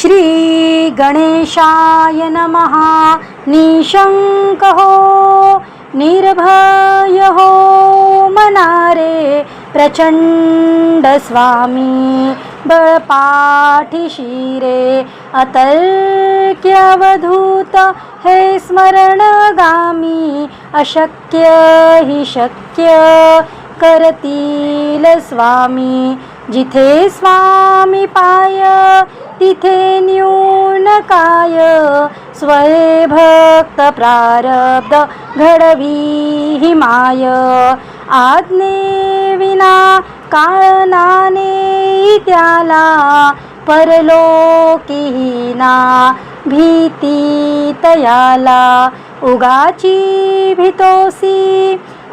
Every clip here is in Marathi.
श्री गणेशाय नमः। निशंक हो निर्भय हो मनारे, प्रचंड स्वामी बळपाठीशी रे। अतर्क्यवधूत हे स्मरणगामी, अशक्य हि शक्य करतील स्वामी। जिथे स्वामी पाय तिथे न्यून काय, स्वये भक्त प्रारब्ध घडवी ही माय। आज्ञे विना काळनाने त्याला, परलोकीहीना भीती तयाला। उगाची भीतोसी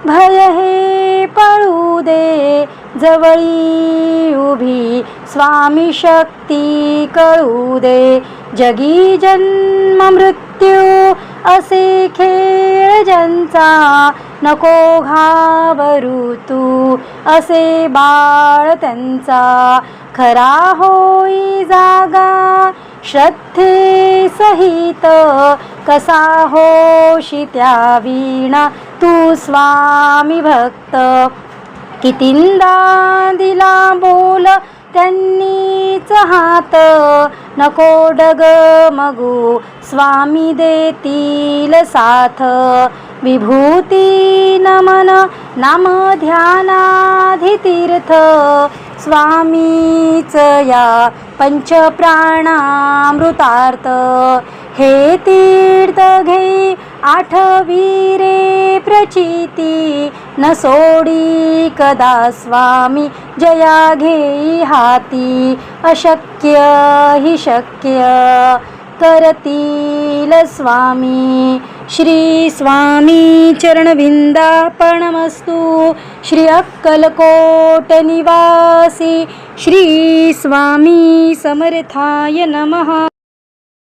भय हे पळू दे, जवळी उभी स्वामी शक्ती कळू दे। जगी जन्म मृत्यू असे खेळ ज्यांचा, नको घाबरू तू असे बाळ त्यांचा। खरा होई जागा श्रद्धे सहित, कसा होशी त्या वीणा तू स्वामी भक्त। कितींदा दिला बोल त्यांनीच हात, नको डगमगू स्वामी देतील साथ। विभूती नमन नाम ध्यानाधितीर्थ, स्वामीच या पंचप्राणामृतार्थ। हे तीर्थ घेई आठवी रे प्रचिती, न सोडी कदा स्वामी जया घेई हाती। अशक्य हि शक्य करतील स्वामी। श्री स्वामी चरणविंदार्पणमस्तु। श्री अक्कलकोट निवासी श्री स्वामी समर्थाय नमः।